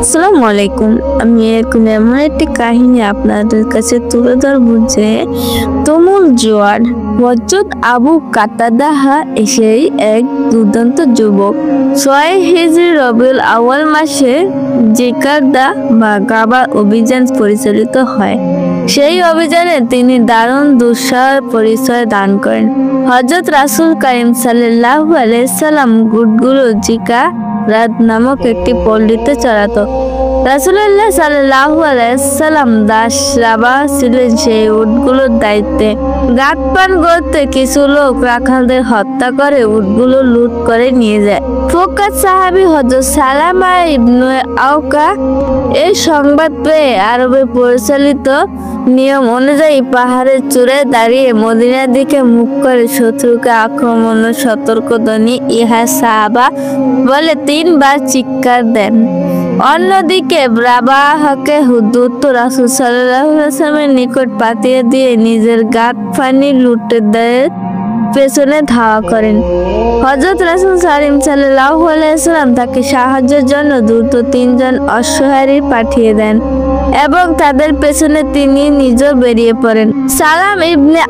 আসসালামু আলাইকুম। আমি এরকম এমন একটি কাহিনী আপনাদের কাছে তুলে ধরব যে তুমুল জোয়ার। হযরত আবু কাতাদাহা সেই এক দুর্দান্ত যুবক। ৬ হিজরি রবিউল আউয়াল মাসে জিকারদা বা গাবার অভিযান পরিচালিত হয়। সেই অভিযানে তিনি দারুণ দুঃসাহর পরিচয় দান করেন। হযরত রাসূল কারীম সাল্লাল্লাহু আলাইহি সাল্লাম উটগুলো জিকারাদ নামক একটি পল্লীতে চড়াতো। রাসূলুল্লাহ সাল্লাল্লাহু আলাইহি সাল্লাম দাস-রাবা ছিলেন সেই উটগুলোর দায়িত্বে। গাদ পান করতে কিছু লোক রাখালদের হত্যা করে উটগুলো লুট করে নিয়ে যায়। প্রখ্যাত সাহাবী হযরত সালামা ইবনে আওকা এই সংবাদ পেয়ে আরবে পরিচালিত নিয়ম অনুযায়ী পাহাড়ের চূড়ায় দাঁড়িয়ে মদিনার দিকে মুখ করে শত্রুকে আক্রমণের সতর্কধ্বনি ইহা সাহাবা বলে ৩ বার চিৎকার দেন। অন্যদিকে রাবাহাকে দ্রুত রাসূল সাল্লাল্লাহু আলাইহি ওয়াসাল্লামের নিকট পাঠিয়ে দিয়ে নিজের গাদ পানি লুটেদের পেছনে ধাওয়া করেন। হযরত রাসূল সাল্লাল্লাহু আলাইহি ওয়াসাল্লাম তাকে সাহায্যের জন্য দ্রুত ৩ জন অশ্বারোহী পাঠিয়ে দেন এবং তাদের পেছনে তিনি নিজেও বেরিয়ে পড়েন। সালাম ইবনে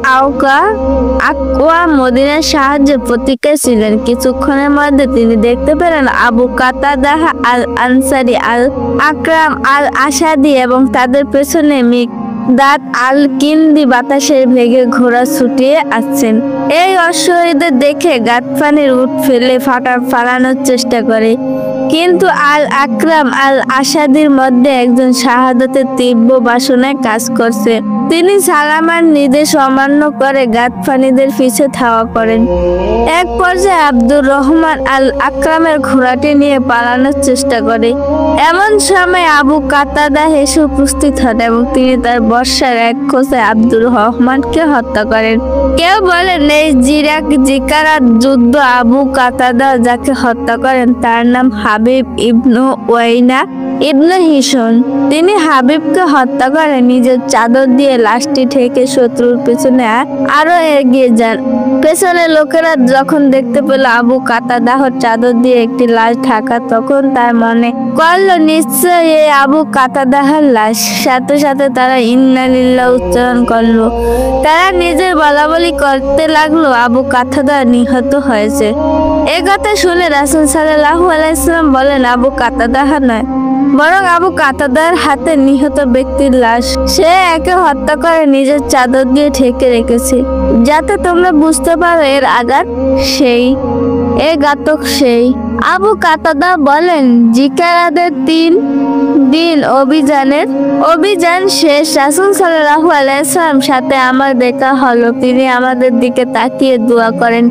আকওয়া মদিনার সাহায্যে প্রতীক্ষায় ছিলেন। কিছুক্ষণের মধ্যে তিনি দেখতে পেলেন আবু কাতাদাহ আল আনসারী, আল আকরাম আল আসাদি এবং তাদের পেছনে মিকদাদ আল কিন্দি বাতাসের ভেগে ঘোড়া ছুটিয়ে আসছেন। এই অশ্বারোহীদের দেখে গাদফানির উট ফেলে পালানোর চেষ্টা করে, কিন্তু আল আকরাম আল আসাদির মধ্যে একজন শাহাদাতের তীব্র বাসনায় কাজ করছে। তিনি সালামার নির্দেশ অমান্য করে গাদফানিদের পিছে ধাওয়া করেন। এক পর্যায়ে আব্দুর রহমান আল আকরামের ঘোড়াটি নিয়ে পালানোর চেষ্টা করে। এমন সময় আবু কাতাদা এসে উপস্থিত হন এবং তিনি তার বর্ষার এক খোঁচায় আব্দুর রহমানকে হত্যা করেন। কেউ বলেন এই জিকারাত যুদ্ধ আবু কাতাদা যাকে হত্যা করেন তার নাম হাবিব ইবনু ওয়াইনা ইবনে হিসন। তিনি হাবিবকে হত্যা করে নিজের চাদর দিয়ে লাশটি ঢেকে শত্রুর পেছনে আরো এগিয়ে যান। পেছনের লোকেরা যখন দেখতে পেল আবু কাতাদাহর চাদর দিয়ে একটি লাশ ঢাকা, তখন তার মনে করল নিশ্চয় এই আবু কাতাদাহর লাশ। সাথে সাথে তারা ইন্না লিল্লাহ উচ্চারণ করলো। তারা নিজের বলাবলি করতে লাগলো আবু কাতাদা নিহত হয়েছে। এ কথা শুনে রাসূল সাল্লাল্লাহু আলাইহি সাল্লাম বলেন আবু কাতাদাহ নয়, বরং আবু কাতাদার হাতে নিহত ব্যক্তির লাশ। সে একে হত্যা করে নিজের চাদর দিয়ে ঢেকে রেখেছে, যাতে তোমরা বুঝতে পারো এর আঘাত সেই, এ ঘাতক সেই। আবু কাতাদা বলেন জিকারাদের ৩ দিন অভিযান শেষ। রাসূল সাল্লাল্লাহু আলাইহি সাল্লাম সাথে আমার দেখা হলো। তিনি আমাদের দিকে তাকিয়ে দোয়া করেন,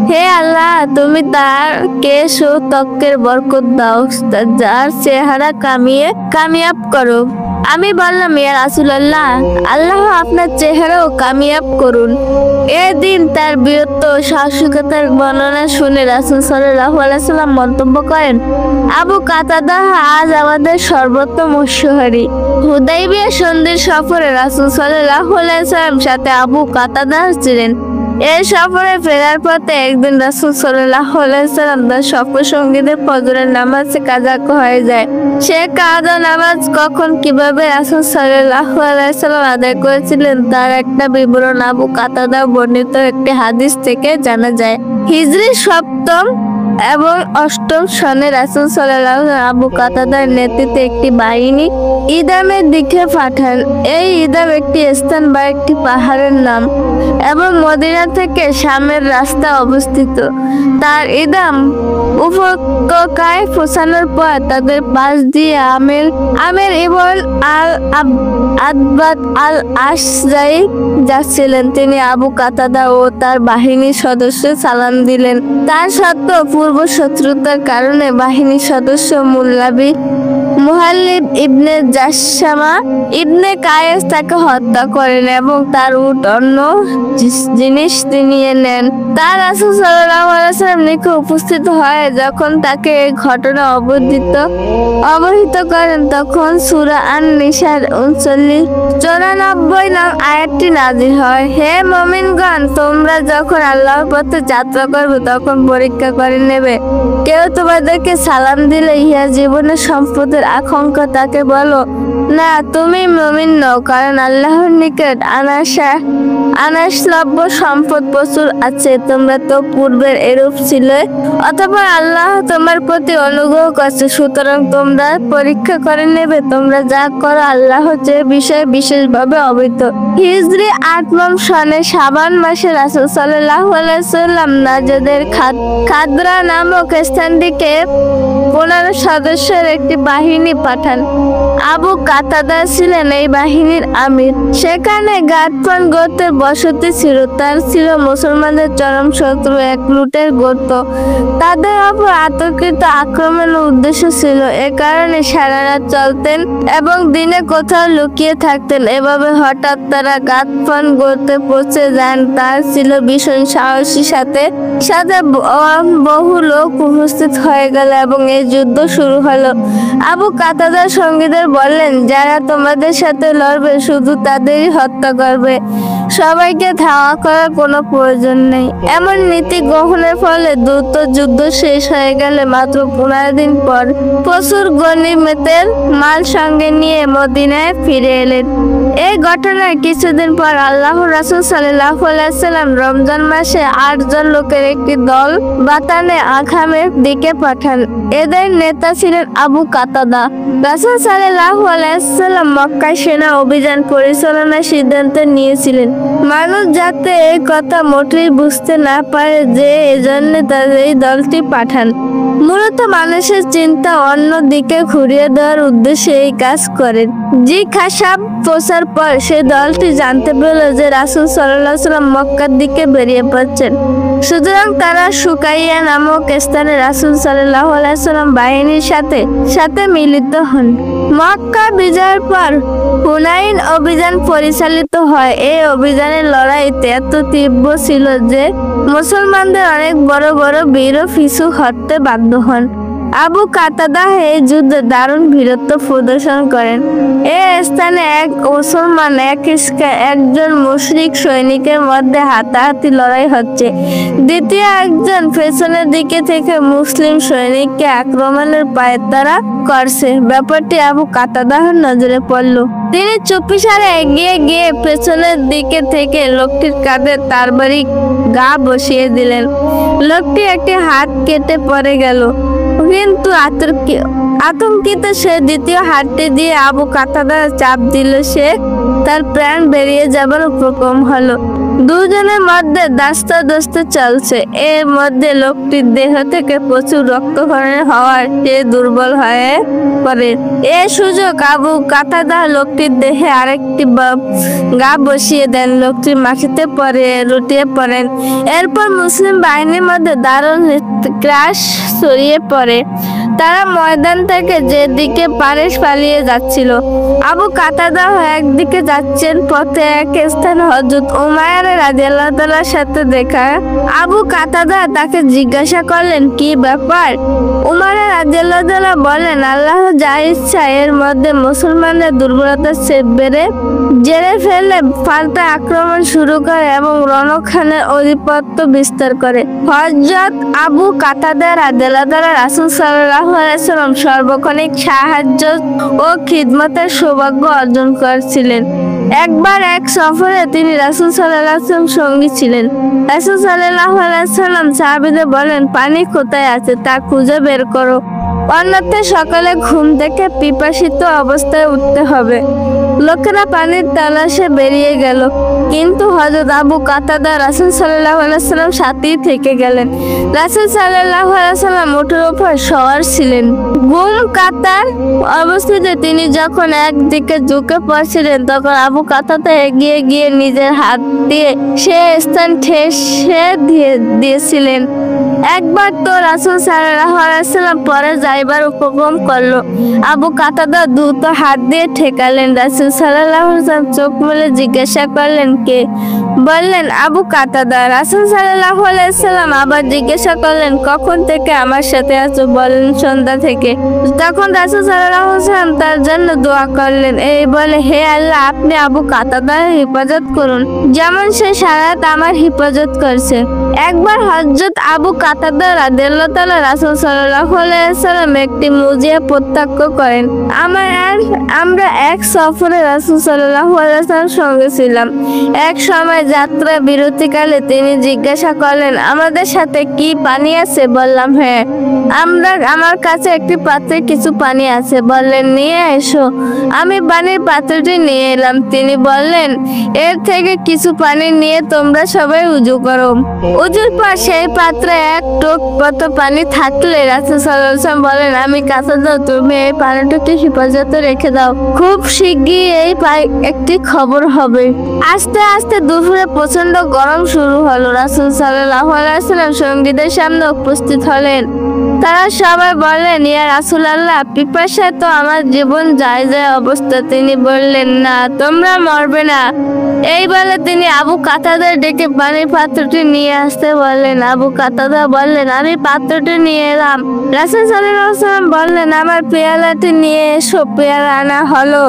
হে আল্লাহ, তুমি তার কেশ ও ত্বকের বরকত দাও, যার চেহারা কামিয়াব করো। আমি বললাম, ইয়া রাসূলুল্লাহ, আল্লাহ আপনার চেহারাও কামিয়াব করুন। এদিন তার বীরত্ব ও সাহসিকতার বর্ণনা শুনে রাসূল সাল্লাল্লাহু আলাইহি সাল্লাম মন্তব্য করেন, আবু কাতাদা আজ আমাদের সর্বোত্তম অশ্বারোহী। হুদাইবিয়া সন্ধির সফরে রাসূল সাল্লাল্লাহু আলাইহি সাল্লাম সাথে আবু কাতাদা ছিলেন। এই সফরে ফেরার পথে একদিন রাসূল সাল্লাল্লাহু আলাইহি সাল্লাম তার সফর সঙ্গীদের ফজরের নামাজে কাজা হয়ে যায়। সে কাজা নামাজ কখন কিভাবে রাসূল সাল্লাল্লাহু আলাইহি সাল্লাম আদায় করেছিলেন তার একটা বিবরণ আবু কাতাদা বর্ণিত একটি হাদিস থেকে জানা যায়। হিজরি ৭ম এবং ৮ম সনে রাসূল সাল্লাল্লাহু আলাইহি আবু কাতাদার নেতৃত্বে একটি বাহিনী ইদামের দিকে পাঠান। এই ইদাম একটি স্থান বা একটি পাহাড়ের নাম এবং মদিনা থেকে শামের রাস্তা অবস্থিত। তার ইদাম উপত্যকায় পৌঁছানোর পর তাদের পাশ দিয়ে আমের ইবন আল আদবাদ আল আশজাই যাচ্ছিলেন। তিনি আবু কাতাদা ও তার বাহিনীর সদস্য সালাম দিলেন। তার সত্ত্বেও পূর্ব শত্রুতার কারণে বাহিনীর সদস্য মুহাল্লিব ইবনে জাশামা ইবনে কায়েস তাকে হত্যা করেন এবং তার উট অন্য জিনিস নিয়ে নেন। তার রাসূল সাল্লাল্লাহু আলাইহি ওয়াসাল্লাম নিকট উপস্থিত হয়ে যখন তাকে এই ঘটনা অবহিত করেন, তখন সূরা আন-নিসার 94 নং আয়াতটি নাযিল হয়, হে মুমিনগণ, তোমরা যখন আল্লাহর পথে যাত্রা করবে তখন পরীক্ষা করে নেবে কেউ তোমাদেরকে সালাম দিলে ইহা জীবনের সম্পদের আকাঙ্ক্ষা তাকে বলো, না তুমি মুমিন নও, কারণ আল্লাহর নিকট আনাসলভ্য সম্পদ প্রচুর আছে। তোমরা তো পূর্বের এরূপ ছিলে, অথবা আল্লাহ তোমার প্রতি অনুগ্রহ করছে, সুতরাং তোমরা পরীক্ষা করে নেবে তোমরা যা করো আল্লাহ যে বিষয়ে বিশেষভাবে অবহিত। হিজরি ৮ম সনে শাবান মাসে রাসূল সাল্লাল্লাহু আলাইহি ওয়াসাল্লাম নাজদের খাদরা নামক স্থান থেকে 15 সদস্যের একটি বাহিনী পাঠান। আবু কাতাদা ছিলেন এই বাহিনীর আমির। সেখানে গাতফান গোত্রের বসতি ছিল। তার ছিল মুসলমানদের চরম শত্রু এক লুটের গোত্র। তাদের উপর আতঙ্কিত আক্রমণের উদ্দেশ্য ছিল, এ কারণে সারা রাত চলতেন এবং দিনে কোথাও লুকিয়ে থাকতেন। এভাবে হঠাৎ তারা গাতফান গোত্রে পৌঁছে যান। তার ছিল ভীষণ সাহসী সাথে বহু লোক উপস্থিত হয়ে গেল এবং এই যুদ্ধ শুরু হলো। আবু কাতাদার সঙ্গীদের বললেন, যারা তোমাদের সাথে লড়বে শুধু তাদেরই হত্যা করবে, সবাইকে ধাওয়া করার কোনো প্রয়োজন নেই। এমন নীতি গ্রহণের ফলে দ্রুত যুদ্ধ শেষ হয়ে গেলে মাত্র 15 দিন পর প্রচুর গনিমতের মাল সঙ্গে নিয়ে মদিনায় ফিরে এলেন। এই ঘটনার কিছুদিন পর আল্লাহর রাসূল সাল্লাল্লাহু আলাইহি ওয়াসাল্লাম রমজান মাসে 8 জন লোকের একটি দল বাতানে আখামের দিকে পাঠান। এদের নেতা ছিলেন আবু কাতাদা। রাসূল সাল্লাল্লাহু আলাইহি ওয়াসাল্লাম মক্কায় সেনা অভিযান পরিচালনার সিদ্ধান্ত নিয়েছিলেন, মানুষ যাতে এই কথা মোটেই বুঝতে না পারে যে এজন্য তাদের এই দলটি পাঠান। মূলত মানুষের চিন্তা অন্য দিকে ঘুরিয়ে দেওয়ার উদ্দেশ্যে এই কাজ করেন। জিজ্ঞাসাব পৌঁছার পর সে দলটি জানতে পারল যে রাসূল সাল্লাল্লাহু আলাইহি ওয়াসাল্লাম মক্কার দিকে বেরিয়ে পড়ছেন। সুতরাং তারা সুকাইয়া নামক স্থানে রাসূল সাল্লাল্লাহু আলাইহি ওয়াসাল্লাম বাহিনীর সাথে মিলিত হন। মক্কা বিজয়ের পর হুনাইন অভিযান পরিচালিত হয়। এই অভিযানের লড়াই এত তীব্র ছিল যে মুসলমানদের অনেক বড় বড় বীর পিছু হটতে বাধ্য হন। আবু কাতাদা এই যুদ্ধে দারুণ বীরত্ব প্রদর্শন করেন। এই স্থানে এক মুসলমান একজন মুশরিক সৈনিকের মধ্যে হাতাহাতি লড়াই হচ্ছে। দ্বিতীয় একজন পেছনের দিকে থেকে মুসলিম সৈনিককে আক্রমণের পায়তারা করছে। ব্যাপারটি আবু কাতাদার নজরে পড়ল। তিনি চুপিসারে এগিয়ে গিয়ে পেছনের দিকে থেকে লোকটির কাঁধে তরবারি গা বসিয়ে দিলেন। লোকটি একটি হাত কেটে পড়ে গেল, কিন্তু আতঙ্কিত সে দ্বিতীয় হাতটি দিয়ে আবু কাতাদা চাপ দিল। সে তার প্রাণ বেরিয়ে যাবার উপক্রম হলো। দুজনের মধ্যে দাস্তাদস্তি চলছে। এর মধ্যে লোকটির দেহ থেকে প্রচুর রক্তক্ষরণ হওয়ার সে দুর্বল হয়ে পড়ে। এই সুযোগ আবু কাতাদা লোকটির দেহে আরেকটি গা বসিয়ে দেন। লোকটি মাটিতে লুটিয়ে পড়েন। এরপর মুসলিম বাহিনীর মধ্যে দারুণ ক্রাশ ছড়িয়ে পড়ে। তারা ময়দান থেকে যেদিকে পারে পালিয়ে যাচ্ছিল। আবু কাতাদা একদিকে যাচ্ছেন। পথে এক স্থানে হযরত উমাইর রাদিয়াল্লাহু তাআলার সাথে দেখা। আবু কাতাদা তাকে জিজ্ঞাসা করলেন, কি ব্যাপার? উমাইর রাদিয়াল্লাহু তাআলা বলেন, আল্লাহ যা ইচ্ছা এর মধ্যে মুসলমানদের দুর্বলতা জেরে ফেলে পাল্টা আক্রমণ শুরু করে এবং রণক্ষেত্রের আধিপত্য বিস্তার করে। হযরত আবু কাতাদা রাদিয়াল্লাহু তাআলা রাসূল সাল্লাল্লাহু আলাইহি ওয়াসাল্লাম সর্বক্ষণিক সাহায্য ও খিদমতের সৌভাগ্য অর্জন করেছিলেন। একবার এক সফরে তিনি রাসূল সাল্লাল্লাহু আলাইহি ওয়াসাল্লাম সঙ্গী ছিলেন। রাসূল সাল্লাল্লাহু আলাইহি ওয়াসাল্লাম সাহাবীদের বলেন, পানি কোথায় আছে তা খুঁজে বের করো, অন্যথা সকালে ঘুম থেকে পিপাসিত অবস্থায় উঠতে হবে। লোকেরা পানির তালাশে বেরিয়ে গেল, কিন্তু হযরত আবু কাতাদা রাসূল সাল্লাল্লাহু আলাইহি ওয়াসাল্লাম সাথেই থেকে গেলেন। রাসূল সাল্লাল্লাহু আলাইহি ওয়াসাল্লাম উটের উপর সওয়ার ছিলেন। গুম কাতার অবস্থায় তিনি যখন একদিকে ঝুঁকে পড়ছিলেন, তখন আবু কাতাদা এগিয়ে গিয়ে নিজের হাত দিয়ে সে স্থান ঠেসে দিয়েছিলেন। একবার তো রাসূল সাল্লাল্লাহু আলাইহি ওয়াসাল্লাম পরে যাইবার উপক্রম করলো। আবু কাতাদা দ্রুত হাত দিয়ে ঠেকালেন। রাসূল সাল্লাল্লাহু আলাইহি ওয়াসাল্লাম চোখ মেলে জিজ্ঞাসা করলেন, কে? বললেন, আবু কাতাদা। রাসূল সাল্লাল্লাহু আলাইহি ওয়াসাল্লাম আবার জিজ্ঞাসা করলেন, কখন থেকে আমার সাথে আছো? বললেন, সন্ধ্যা থেকে। তখন রাসূল সাল্লাল্লাহু আলাইহি ওয়াসাল্লাম তার জন্য দোয়া করলেন, এই বলে, হে আল্লাহ, আপনি আবু কাতাদার হেফাজত করুন, যেমন সে সারা রাত আমার হেফাজত করছে। একবার হযরত আবু কাতাদা রাদিয়াল্লাহু তাআলা রাসূল সাল্লাল্লাহু আলাইহি ওয়াসাল্লাম একটি মুজিয়া প্রত্যক্ষ করেন। আমরা এক সফরে রাসূল সাল্লাল্লাহু আলাইহি ওয়াসাল্লামের সঙ্গে ছিলাম। এক সময় যাত্রা বিরতিকালে তিনি জিজ্ঞাসা করলেন, আমাদের সাথে কি পানি আছে? বললাম, হ্যাঁ। আমার কাছে একটি পাত্রে কিছু পানি আছে। বললেন, নিয়ে এসো। আমি পানির পাত্রটি নিয়ে এলাম। তিনি বললেন, এর থেকে কিছু পানি নিয়ে তোমরা সবাই উযু করো। উযুর পর সেই পাত্রে এক টোপ মতো পানি থাকলে রাসূল সাল্লাল্লাহু আলাইহি ওয়াসাল্লাম বলেন, আমি কাছে যাও, তুমি এই পানিটুকু হেফাজতে রেখে দাও। খুব শিগগিরই এই একটি খবর হবে। আস্তে আস্তে দুপুরে প্রচন্ড গরম শুরু হলো। রাসূল সাল্লাল্লাহু আলাইহি ওয়াসাল্লাম সঙ্গীদের সামনে উপস্থিত হলেন। তারা সবাই বললেন, ইয়া রাসূলুল্লাহ, পিপাসায় তো আমার জীবন যায় যায় অবস্থা। তিনি বললেন, না, তোমরা মরবে না। এই বলে তিনি আবু কাতাদা ডেকে পানির পাত্রটি নিয়ে আসতে বললেন। আবু কাতাদা বললেন, আমি পাত্রটি নিয়ে এলাম। রাসূল সাল্লাল্লাহু আলাইহি ওয়াসাল্লাম বললেন, আমার পেয়ালাটি নিয়ে এসো। পেয়ালা আনা হলো।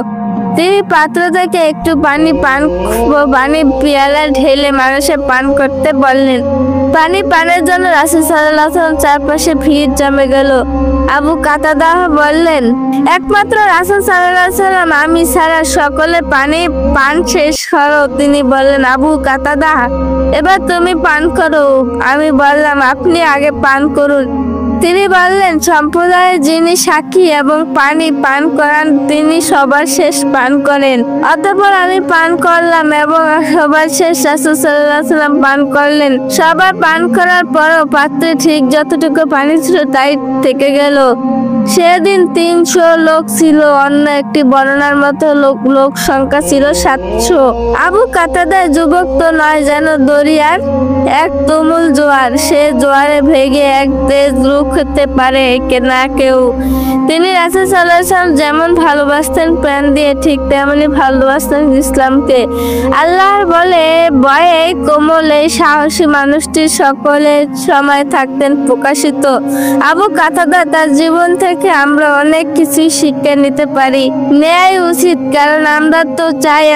তিনি পাত্র থেকে একটু পানি পেয়ালা ঢেলে মানুষের পান করতে বললেন। পানি পানের জন্য রাসূল সাল্লাল্লাহু আলাইহি ওয়াসাল্লাম চারপাশে ভিড় জমে গেল। আবু কাতাদা বললেন, একমাত্র রাসূল সাল্লাল্লাহু আলাইহি ওয়াসাল্লাম আমি ছাড়া সকলে পান শেষ করো। তিনি বললেন, আবু কাতাদা, এবার তুমি পান করো। আমি বললাম, আপনি আগে পান করুন। তিনি বললেন, সম্প্রদায়ের যিনি সাক্ষী এবং পানি পান করান তিনি সবার শেষ পান করেন। অতঃপর আমি পান করলাম এবং সবার শেষ রাসূল সাল্লাল্লাহু আলাইহি ওয়াসাল্লাম পান করলেন। সবার পান করার পরও পাত্রে ঠিক যতটুকু পানি ছিল তাই থেকে গেল। সেদিন 300 লোক ছিল। অন্য একটি বর্ণনার মতো লোক সংখ্যা ছিল 700। আবু কাতাদা যুবক তো নয়, যেন দরিয়ার এক তুমুল জোয়ার। সে জোয়ারে ভেগে এক দেশ রুখতে পারে না কেউ। তিনি রাসূল সাল্লাল্লাহু আলাইহি ওয়াসাল্লাম যেমন ভালোবাসতেন প্রাণ দিয়ে, ঠিক তেমনি ভালোবাসতেন ইসলামকে। আল্লাহর ভয়ে কোমল এই সাহসী মানুষটি সকলের সময় থাকতেন প্রকাশিত। আবু কাতাদা তার জীবন থেকে আমরা অনেক কিছুই শিক্ষা নিতে পারি। নেয়াই উচিত, কারণ আমরা তো চাই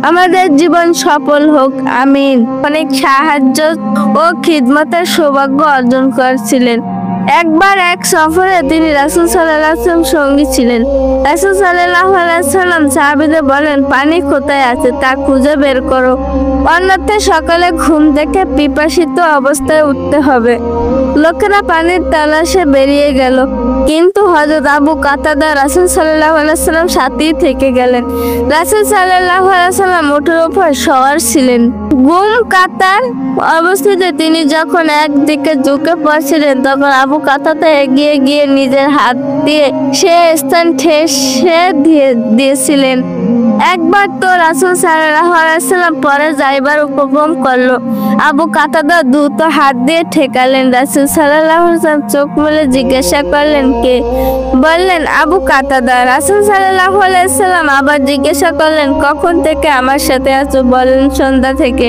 আমাদের জীবন সফল হোক। আমিন। অনেক সাহায্য ও খিদমতের সৌভাগ্য অর্জন করেছিলেন। একবার এক সফরে তিনি রাসূল সাল্লাল্লাহু আলাইহি ওয়াসাল্লাম সঙ্গী ছিলেন। রাসূল সাল্লাল্লাহু আলাইহি ওয়াসাল্লাম সাহাবীদের বলেন, পানি কোথায় আছে তা খুঁজে বের করো, অন্যথায় সকালে ঘুম থেকে পিপাসিত অবস্থায় উঠতে হবে। লোকেরা পানির তালাশে বেরিয়ে গেল, কিন্তু হযরত আবু কাতাদা রাসূল সাল্লাল্লাহু আলাইহি ওয়াসাল্লাম সাথেই থেকে গেলেন। রাসূল সাল্লাল্লাহু আলাইহি ওয়াসাল্লাম উটের উপর সওয়ার ছিলেন। গুম কাতার অবস্থায় তিনি যখন একদিকে ঝুঁকে পড়ছিলেন, তখন আবু কাতাদা এগিয়ে গিয়ে নিজের হাত দিয়ে সে স্থান ঠেসে দিয়েছিলেন। একবার তো রাসূল সাল্লাল্লাহু আলাইহি ওয়াসাল্লাম পরে যাইবার উপক্রম করলো। আবু কাতাদা দ্রুত হাত দিয়ে ঠেকালেন। রাসূল সাল্লাল্লাহু আলাইহি ওয়াসাল্লাম চোখ মেলে জিজ্ঞাসা করলেন, কে? বললেন, আবু কাতাদা। রাসূল সাল্লাল্লাহু আলাইহি ওয়াসাল্লাম আবার জিজ্ঞাসা করলেন, কখন থেকে আমার সাথে আছো? বললেন, সন্ধ্যা থেকে।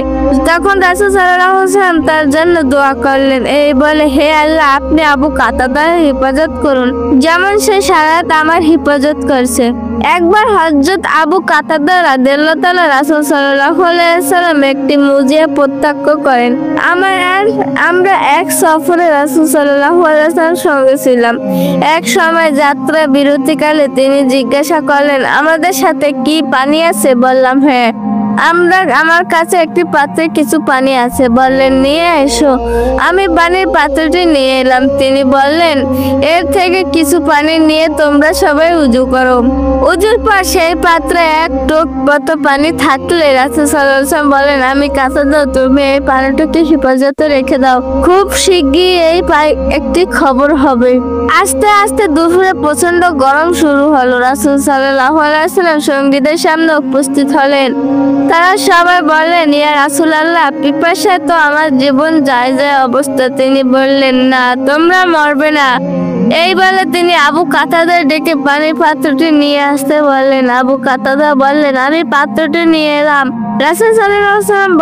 তখন রাসূল সাল্লাল্লাহু আলাইহি ওয়াসাল্লাম তার জন্য দোয়া করলেন, এই বলে, হে আল্লাহ, আপনি আবু কাতাদার হেফাজত করুন, যেমন সে সারা রাত আমার হেফাজত করছে। একবার হযরত আবু কাতাদা রাদিয়াল্লাহু তাআলা রাসূল সাল্লাল্লাহু আলাইহি ওয়াসাল্লাম একটি মুজিয়া প্রত্যক্ষ করেন। আমরা এক সফরে রাসূল সাল্লাল্লাহু আলাইহি ওয়াসাল্লামের সঙ্গে ছিলাম। এক সময় যাত্রা বিরতিকালে তিনি জিজ্ঞাসা করলেন, আমাদের সাথে কি পানি আছে? বললাম, হ্যাঁ। আমার কাছে একটি পাত্রে কিছু পানি আছে। বললেন, নিয়ে এসো। আমি পানির পাত্রটি নিয়ে এলাম। তিনি বললেন, এর থেকে কিছু পানি নিয়ে তোমরা সবাই উযু করো। উযুর পর সেই পাত্রে এক টোপ মতো পানি থাকলে রাসূল সাল্লাল্লাহু আলাইহি ওয়াসাল্লাম বলেন, আমি কাছে যাও, তুমি এই পানিটুকু হেফাজতে রেখে দাও। খুব শিগগিরই এই একটি খবর হবে। আস্তে আস্তে দুপুরে প্রচন্ড গরম শুরু হলো। রাসূল সাল্লাল্লাহু আলাইহি ওয়াসাল্লাম সঙ্গীদের সামনে উপস্থিত হলেন। তারা সবাই বললেন, ইয়া রাসূলুল্লাহ, পিপাসায় তো আমার জীবন যায় যায় অবস্থা। তিনি বললেন, না, তোমরা মরবে না। এই বলে তিনি আবু কাতাদা ডেকে পানির পাত্রটি নিয়ে আসতে বললেন। আবু কাতাদা বললেন, আমি পাত্রটি নিয়ে এলাম। রাসূল সাল্লাল্লাহু আলাইহি ওয়াসাল্লাম